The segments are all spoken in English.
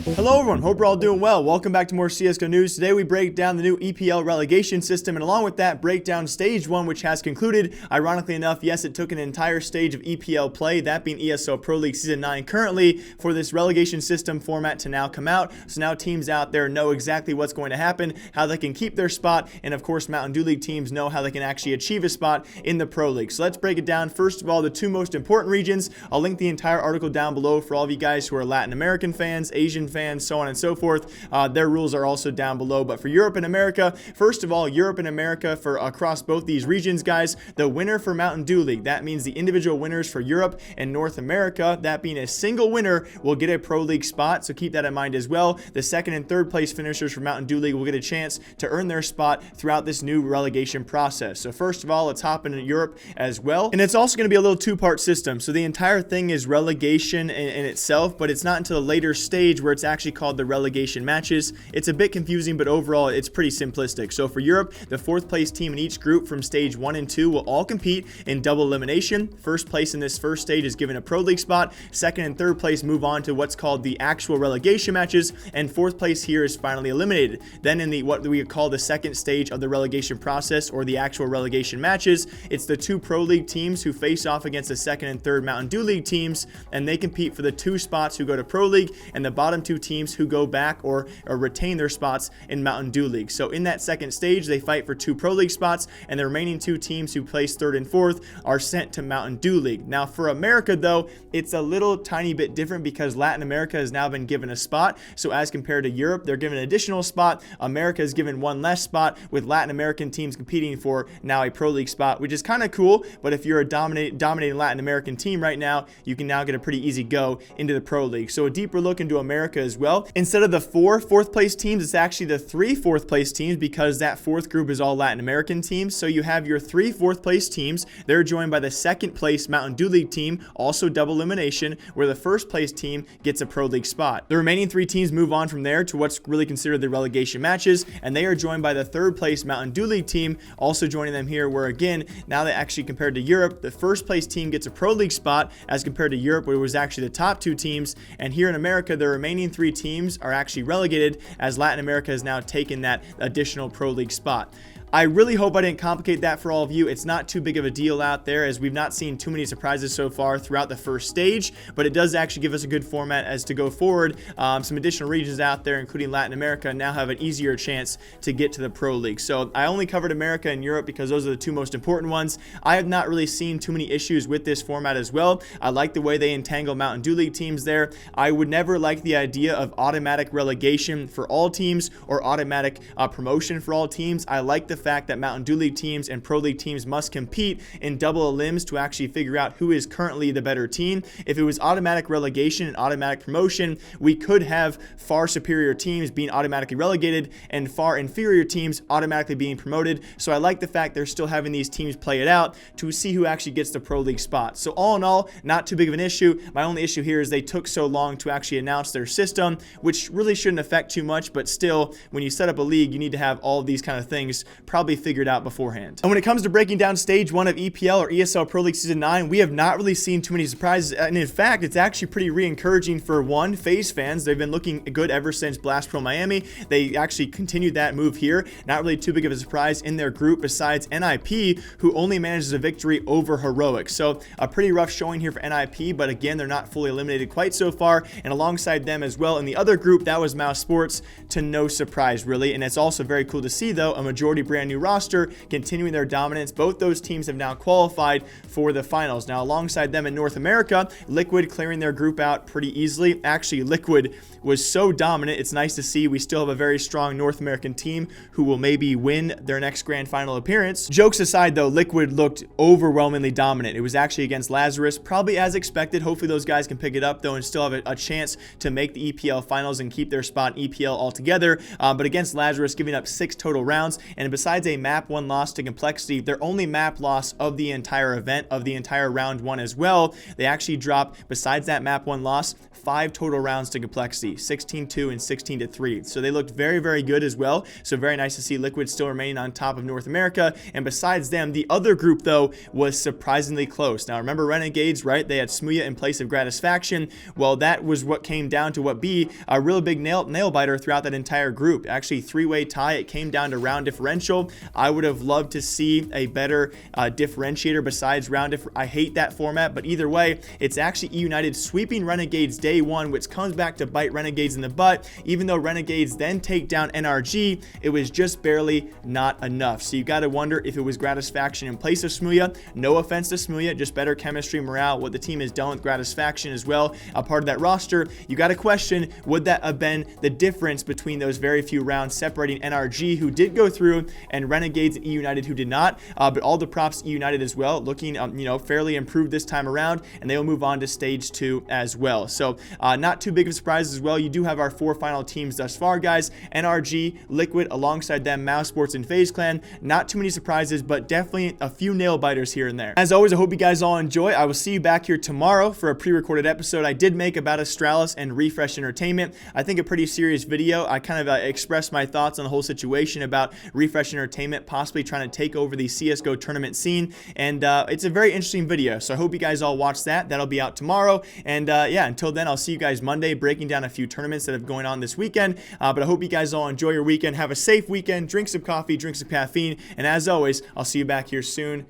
Hello everyone, hope you're all doing well. Welcome back to more CSGO news. Today we break down the new EPL relegation system, and along with that, break down stage 1, which has concluded. Ironically enough, yes, it took an entire stage of EPL play, that being ESL Pro League Season 9 currently, for this relegation system format to now come out. So now teams out there know exactly what's going to happen, how they can keep their spot, and of course Mountain Dew League teams know how they can actually achieve a spot in the Pro League. So let's break it down. First of all, the two most important regions. I'll link the entire article down below for all of you guys who are Latin American fans, Asian fans, so on and so forth. Their rules are also down below. But for Europe and America, first of all, Europe and America, for across both these regions, guys, the winner for Mountain Dew League, that means the individual winners for Europe and North America, that being a single winner, will get a Pro League spot. So keep that in mind as well. The second and third place finishers for Mountain Dew League will get a chance to earn their spot throughout this new relegation process. So first of all, let's hop into Europe as well. And it's also going to be a little two-part system. So the entire thing is relegation in itself, but it's not until a later stage where it's actually called the relegation matches. It's a bit confusing, but overall it's pretty simplistic. So for Europe, the fourth place team in each group from stage 1 and 2 will all compete in double elimination. First place in this first stage is given a Pro League spot. Second and third place move on to what's called the actual relegation matches, and fourth place here is finally eliminated. Then in the what we call the second stage of the relegation process, or the actual relegation matches, it's the two Pro League teams who face off against the second and third Mountain Dew League teams, and they compete for the two spots who go to Pro League, and the bottom two teams who go back or retain their spots in Mountain Dew League. So in that second stage, they fight for two Pro League spots, and the remaining two teams who place third and fourth are sent to Mountain Dew League. Now for America though, it's a little tiny bit different because Latin America has now been given a spot. So as compared to Europe, they're given an additional spot. America is given one less spot, with Latin American teams competing for now a Pro League spot, which is kind of cool. But if you're a dominating Latin American team right now, you can now get a pretty easy go into the Pro League. So a deeper look into America as well. Instead of the four fourth place teams, it's actually the three fourth place teams, because that fourth group is all Latin American teams. So you have your three fourth place teams. They're joined by the second place Mountain Dew League team, also double elimination, where the first place team gets a Pro League spot. The remaining three teams move on from there to what's really considered the relegation matches, and they are joined by the third place Mountain Dew League team, also joining them here, where again, now they actually, compared to Europe, the first place team gets a Pro League spot, as compared to Europe, where it was actually the top two teams. And here in America, the remaining three teams are actually relegated, as Latin America has now taken that additional Pro League spot. I really hope I didn't complicate that for all of you. It's not too big of a deal out there, as we've not seen too many surprises so far throughout the first stage, but it does actually give us a good format as to go forward. Some additional regions out there, including Latin America, now have an easier chance to get to the Pro League. So I only covered America and Europe because those are the two most important ones. I have not really seen too many issues with this format as well. I like the way they entangle Mountain Dew League teams there. I would never like the idea of automatic relegation for all teams or automatic promotion for all teams. I like the fact that Mountain Dew League teams and Pro League teams must compete in double elims to actually figure out who is currently the better team. If it was automatic relegation and automatic promotion, we could have far superior teams being automatically relegated and far inferior teams automatically being promoted. So I like the fact they're still having these teams play it out to see who actually gets the Pro League spot. So all in all, not too big of an issue. My only issue here is they took so long to actually announce their system, which really shouldn't affect too much, but still, when you set up a league, you need to have all of these kind of things probably figured out beforehand. And when it comes to breaking down stage 1 of EPL or ESL Pro League Season 9, we have not really seen too many surprises, and in fact, it's actually pretty re-encouraging for one, FaZe fans. They've been looking good ever since Blast Pro Miami. They actually continued that move here. Not really too big of a surprise in their group, besides NIP, who only manages a victory over Heroic. So a pretty rough showing here for NIP, but again, they're not fully eliminated quite so far. And alongside them as well in the other group, that was Mouse Sports, to no surprise really. And it's also very cool to see though, a majority brand new roster continuing their dominance. Both those teams have now qualified for the finals. Now alongside them in North America, Liquid clearing their group out pretty easily. Actually, Liquid was so dominant, it's nice to see we still have a very strong North American team who will maybe win their next grand final appearance. Jokes aside though, Liquid looked overwhelmingly dominant. It was actually against Lazarus, probably as expected. Hopefully those guys can pick it up though and still have a chance to make the EPL finals and keep their spot in EPL altogether. But against Lazarus, giving up 6 total rounds, and besides a map 1 loss to Complexity, their only map loss of the entire event, of the entire round 1 as well, they actually dropped, besides that map 1 loss, 5 total rounds to Complexity, 16-2 and 16-3. So they looked very, very good as well. So very nice to see Liquid still remaining on top of North America. And besides them, the other group, though, was surprisingly close. Now, remember Renegades, right? They had Smuya in place of Gratisfaction. Well, that was what came down to what be a really big nail biter throughout that entire group. Actually, 3-way tie. It came down to round differential. I would have loved to see a better differentiator besides round I hate that format, but either way, it's actually E United sweeping Renegades day 1, which comes back to bite Renegades in the butt. Even though Renegades then take down NRG, it was just barely not enough. So you got to wonder if it was Gratisfaction in place of Smuya. No offense to Smuya, just better chemistry, morale, what the team has done with Gratisfaction as well, a part of that roster. You got to question, would that have been the difference between those very few rounds separating NRG, who did go through, and Renegades and E United, who did not. But all the props to E United as well, looking fairly improved this time around, and they will move on to stage 2 as well. So not too big of a surprise as well. You do have our 4 final teams thus far, guys. NRG, Liquid, alongside them, Mousesports and FaZe Clan. Not too many surprises, but definitely a few nail biters here and there. As always, I hope you guys all enjoy. I will see you back here tomorrow for a pre-recorded episode I did make about Astralis and Refresh Entertainment. I think a pretty serious video. I kind of expressed my thoughts on the whole situation about Refresh Entertainment possibly trying to take over the CSGO tournament scene, and it's a very interesting video, so I hope you guys all watch that. That'll be out tomorrow, and yeah, until then, I'll see you guys Monday breaking down a few tournaments that have going on this weekend, but I hope you guys all enjoy your weekend. Have a safe weekend, drink some coffee, drink some caffeine, and as always, I'll see you back here soon.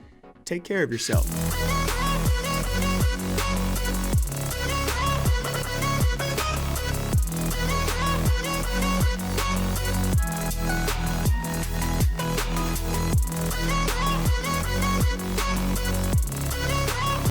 Take care of yourself.